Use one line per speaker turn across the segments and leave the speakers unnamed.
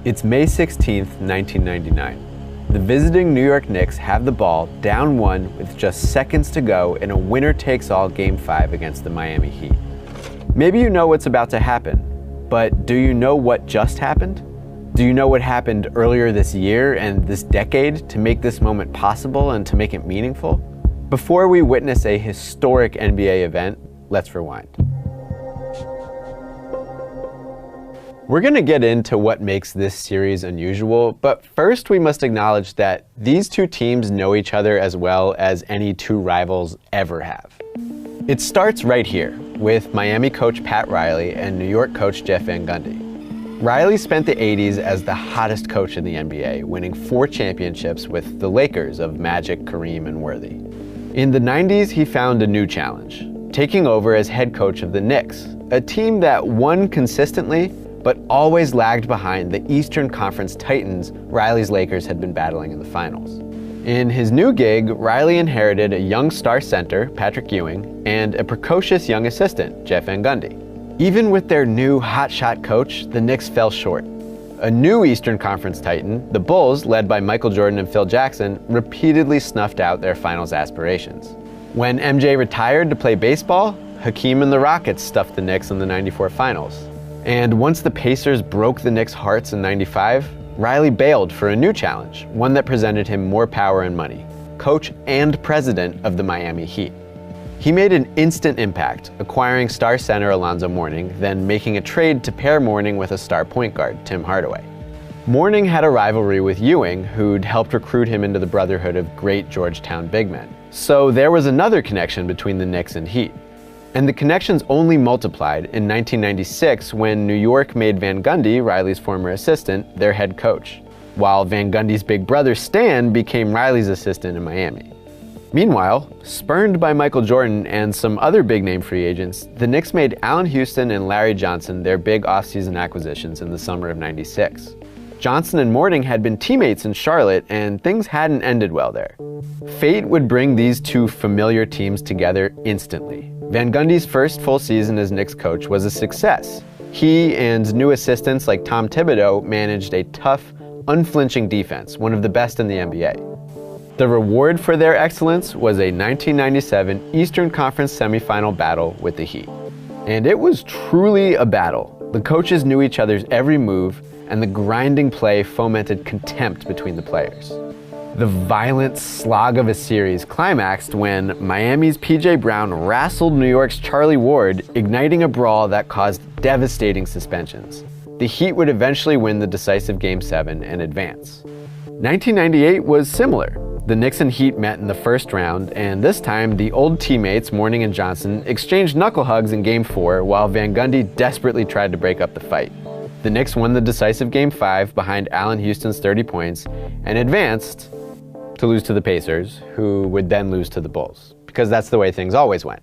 It's May 16, 1999. The visiting New York Knicks have the ball down 1 with just seconds to go in a winner-takes-all Game 5 against the Miami Heat. Maybe you know what's about to happen, but do you know what just happened? Do you know what happened earlier this year and this decade to make this moment possible and to make it meaningful? Before we witness a historic NBA event, let's rewind. We're going to get into what makes this series unusual, but first we must acknowledge that these two teams know each other as well as any two rivals ever have. It starts right here, with Miami coach Pat Riley and New York coach Jeff Van Gundy. Riley spent the 80s as the hottest coach in the NBA, winning 4 championships with the Lakers of Magic, Kareem, and Worthy. In the 90s, he found a new challenge, taking over as head coach of the Knicks, a team that won consistently but always lagged behind the Eastern Conference Titans Riley's Lakers had been battling in the finals. In his new gig, Riley inherited a young star center, Patrick Ewing, and a precocious young assistant, Jeff Van Gundy. Even with their new hotshot coach, the Knicks fell short. A new Eastern Conference Titan, the Bulls, led by Michael Jordan and Phil Jackson, repeatedly snuffed out their finals aspirations. When MJ retired to play baseball, Hakeem and the Rockets stuffed the Knicks in the '94 finals. And once the Pacers broke the Knicks' hearts in '95, Riley bailed for a new challenge, one that presented him more power and money, coach and president of the Miami Heat. He made an instant impact, acquiring star center Alonzo Mourning, then making a trade to pair Mourning with a star point guard, Tim Hardaway. Mourning had a rivalry with Ewing, who'd helped recruit him into the brotherhood of great Georgetown big men. So there was another connection between the Knicks and Heat. And the connections only multiplied in 1996 when New York made Van Gundy, Riley's former assistant, their head coach, while Van Gundy's big brother Stan became Riley's assistant in Miami. Meanwhile, spurned by Michael Jordan and some other big-name free agents, the Knicks made Allen Houston and Larry Johnson their big offseason acquisitions in the summer of '96. Johnson and Mourning had been teammates in Charlotte, and things hadn't ended well there. Fate would bring these two familiar teams together instantly. Van Gundy's first full season as Knicks coach was a success. He and new assistants like Tom Thibodeau managed a tough, unflinching defense, one of the best in the NBA. The reward for their excellence was a 1997 Eastern Conference semifinal battle with the Heat. And it was truly a battle. The coaches knew each other's every move, and the grinding play fomented contempt between the players. The violent slog of a series climaxed when Miami's P.J. Brown wrestled New York's Charlie Ward, igniting a brawl that caused devastating suspensions. The Heat would eventually win the decisive Game 7 and advance. 1998 was similar. The Knicks and Heat met in the first round, and this time the old teammates, Mourning and Johnson, exchanged knuckle hugs in Game 4 while Van Gundy desperately tried to break up the fight. The Knicks won the decisive Game 5 behind Allen Houston's 30 points and advanced to lose to the Pacers, who would then lose to the Bulls, because that's the way things always went.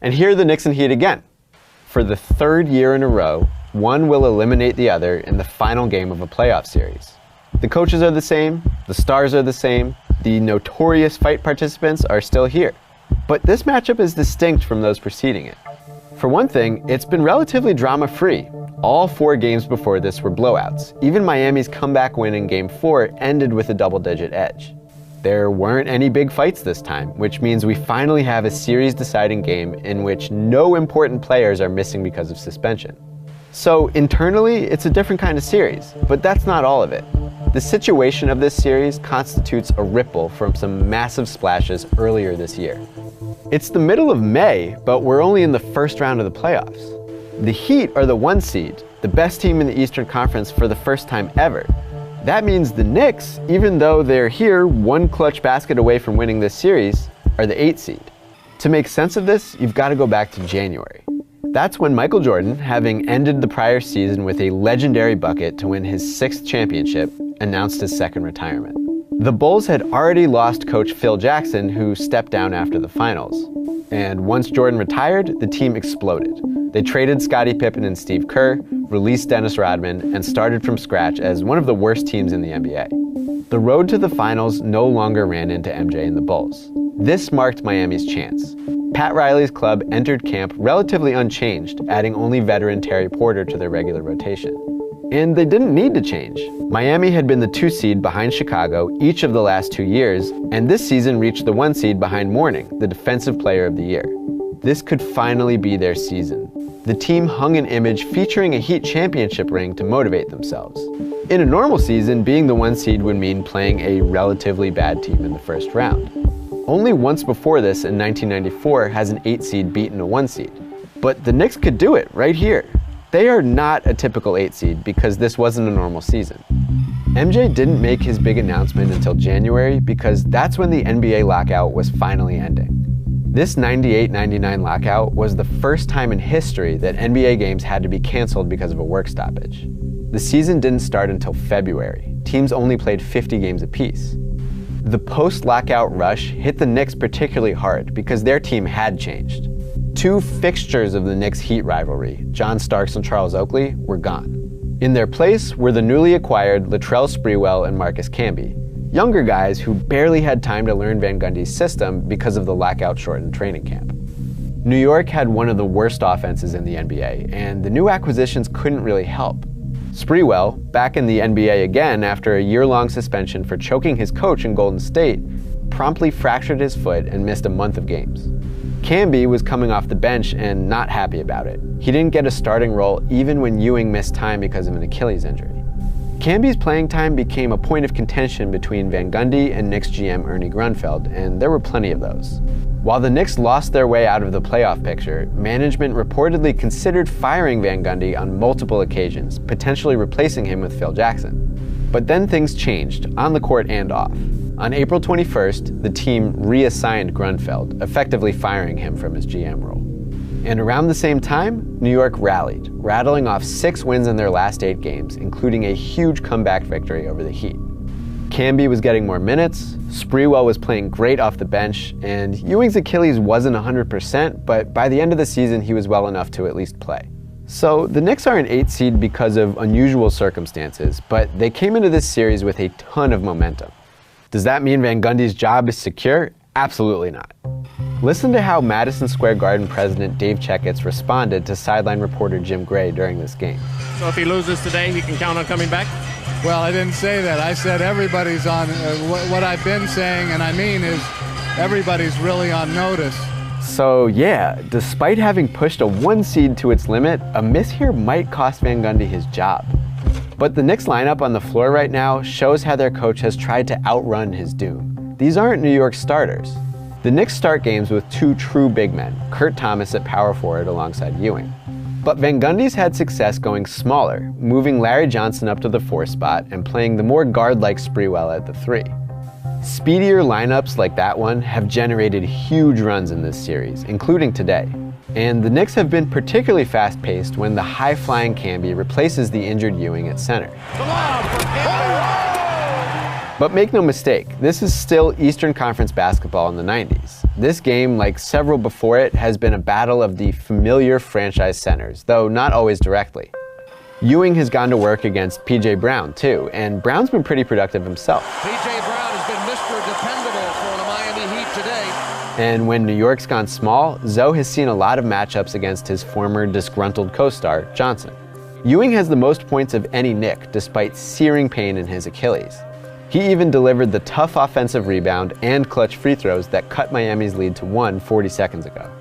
And here are the Knicks and Heat again. For the third year in a row, one will eliminate the other in the final game of a playoff series. The coaches are the same, the stars are the same, the notorious fight participants are still here. But this matchup is distinct from those preceding it. For one thing, it's been relatively drama-free. All 4 games before this were blowouts. Even Miami's comeback win in Game 4 ended with a double-digit edge. There weren't any big fights this time, which means we finally have a series-deciding game in which no important players are missing because of suspension. So internally, it's a different kind of series, but that's not all of it. The situation of this series constitutes a ripple from some massive splashes earlier this year. It's the middle of May, but we're only in the first round of the playoffs. The Heat are the 1 seed, the best team in the Eastern Conference for the first time ever. That means the Knicks, even though they're here 1 clutch basket away from winning this series, are the 8 seed. To make sense of this, you've got to go back to January. That's when Michael Jordan, having ended the prior season with a legendary bucket to win his 6th championship, announced his 2nd retirement. The Bulls had already lost coach Phil Jackson, who stepped down after the finals. And once Jordan retired, the team exploded. They traded Scottie Pippen and Steve Kerr, released Dennis Rodman, and started from scratch as one of the worst teams in the NBA. The road to the finals no longer ran into MJ and the Bulls. This marked Miami's chance. Pat Riley's club entered camp relatively unchanged, adding only veteran Terry Porter to their regular rotation. And they didn't need to change. Miami had been the 2 seed behind Chicago each of the last 2 years, and this season reached the 1 seed behind Mourning, the Defensive Player of the Year. This could finally be their season. The team hung an image featuring a Heat championship ring to motivate themselves. In a normal season, being the 1 seed would mean playing a relatively bad team in the first round. Only once before this, in 1994, has an 8 seed beaten a 1 seed. But the Knicks could do it right here. They are not a typical 8 seed because this wasn't a normal season. MJ didn't make his big announcement until January because that's when the NBA lockout was finally ending. This 98-99 lockout was the first time in history that NBA games had to be canceled because of a work stoppage. The season didn't start until February. Teams only played 50 games apiece. The post-lockout rush hit the Knicks particularly hard because their team had changed. 2 fixtures of the Knicks Heat rivalry, John Starks and Charles Oakley, were gone. In their place were the newly acquired Latrell Sprewell and Marcus Camby, younger guys who barely had time to learn Van Gundy's system because of the lockout-shortened training camp. New York had one of the worst offenses in the NBA, and the new acquisitions couldn't really help. Sprewell, back in the NBA again after a year-long suspension for choking his coach in Golden State, promptly fractured his foot and missed a month of games. Camby was coming off the bench and not happy about it. He didn't get a starting role even when Ewing missed time because of an Achilles injury. Camby's playing time became a point of contention between Van Gundy and Knicks GM Ernie Grunfeld, and there were plenty of those. While the Knicks lost their way out of the playoff picture, management reportedly considered firing Van Gundy on multiple occasions, potentially replacing him with Phil Jackson. But then things changed, on the court and off. On April 21st, the team reassigned Grunfeld, effectively firing him from his GM role. And around the same time, New York rallied, rattling off 6 wins in their last 8 games, including a huge comeback victory over the Heat. Camby was getting more minutes, Sprewell was playing great off the bench, and Ewing's Achilles wasn't 100%, but by the end of the season he was well enough to at least play. So the Knicks are an 8 seed because of unusual circumstances, but they came into this series with a ton of momentum. Does that mean Van Gundy's job is secure? Absolutely not. Listen to how Madison Square Garden president Dave Checketts responded to sideline reporter Jim Gray during this game.
So if he loses today, he can count on coming back?
Well, I didn't say that. I said everybody's on, what I've been saying, and I mean is everybody's really on notice.
So yeah, despite having pushed a 1 seed to its limit, a miss here might cost Van Gundy his job. But the Knicks lineup on the floor right now shows how their coach has tried to outrun his doom. These aren't New York starters. The Knicks start games with 2 true big men, Kurt Thomas at power forward alongside Ewing. But Van Gundy's had success going smaller, moving Larry Johnson up to the 4 spot and playing the more guard-like Sprewell at the 3. Speedier lineups like that one have generated huge runs in this series, including today. And the Knicks have been particularly fast-paced when the high-flying Camby replaces the injured Ewing at center. But make no mistake, this is still Eastern Conference basketball in the 90s. This game, like several before it, has been a battle of the familiar franchise centers, though not always directly. Ewing has gone to work against P.J. Brown, too, and Brown's been pretty productive himself.
P.J. Brown has been Mr. Dependable for the Miami Heat today.
And when New York's gone small, Zoe has seen a lot of matchups against his former disgruntled co-star, Johnson. Ewing has the most points of any Knick, despite searing pain in his Achilles. He even delivered the tough offensive rebound and clutch free throws that cut Miami's lead to 1 40 seconds ago.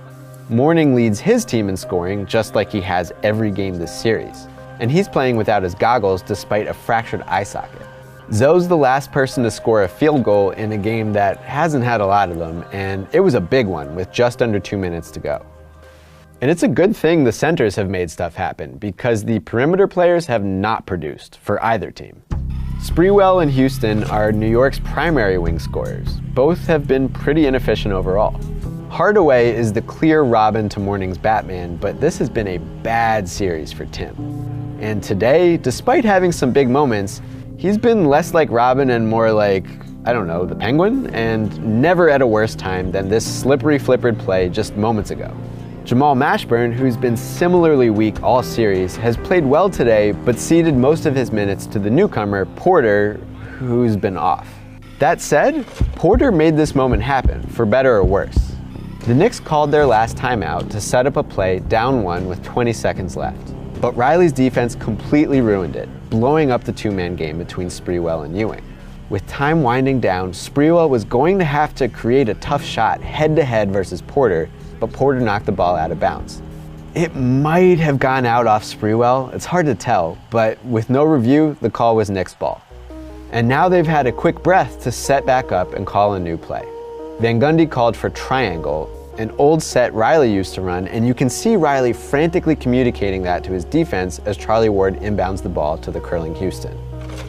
Mourning leads his team in scoring, just like he has every game this series. And he's playing without his goggles despite a fractured eye socket. Zoe's the last person to score a field goal in a game that hasn't had a lot of them, and it was a big one with just under 2 minutes to go. And it's a good thing the centers have made stuff happen, because the perimeter players have not produced for either team. Sprewell and Houston are New York's primary wing scorers. Both have been pretty inefficient overall. Hardaway is the clear Robin to Mourning's Batman, but this has been a bad series for Tim. And today, despite having some big moments, he's been less like Robin and more like, I don't know, the Penguin, and never at a worse time than this slippery flippered play just moments ago. Jamal Mashburn, who's been similarly weak all series, has played well today, but ceded most of his minutes to the newcomer, Porter, who's been off. That said, Porter made this moment happen, for better or worse. The Knicks called their last timeout to set up a play down 1 with 20 seconds left. But Riley's defense completely ruined it, blowing up the two-man game between Sprewell and Ewing. With time winding down, Sprewell was going to have to create a tough shot head-to-head versus Porter, but Porter knocked the ball out of bounds. It might have gone out off Sprewell, it's hard to tell, but with no review, the call was Knicks ball. And now they've had a quick breath to set back up and call a new play. Van Gundy called for triangle, an old set Riley used to run, and you can see Riley frantically communicating that to his defense as Charlie Ward inbounds the ball to the curling Houston.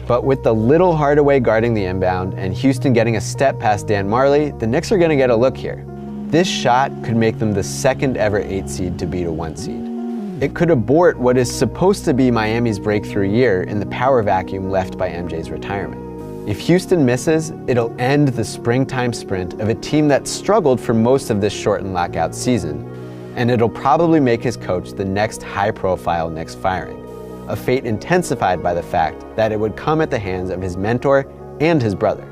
But with the little Hardaway guarding the inbound and Houston getting a step past Dan Marley, the Knicks are going to get a look here. This shot could make them the second ever 8 seed to beat a 1 seed. It could abort what is supposed to be Miami's breakthrough year in the power vacuum left by MJ's retirement. If Houston misses, it'll end the springtime sprint of a team that struggled for most of this shortened lockout season, and it'll probably make his coach the next high-profile Knicks firing, a fate intensified by the fact that it would come at the hands of his mentor and his brother.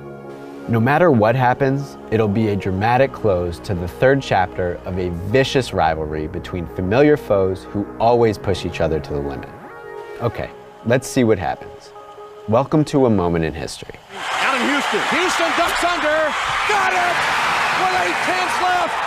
No matter what happens, it'll be a dramatic close to the third chapter of a vicious rivalry between familiar foes who always push each other to the limit. Okay, let's see what happens. Welcome to a moment in history.
Out in Houston. Houston ducks under. Got it! With 8 tenths left.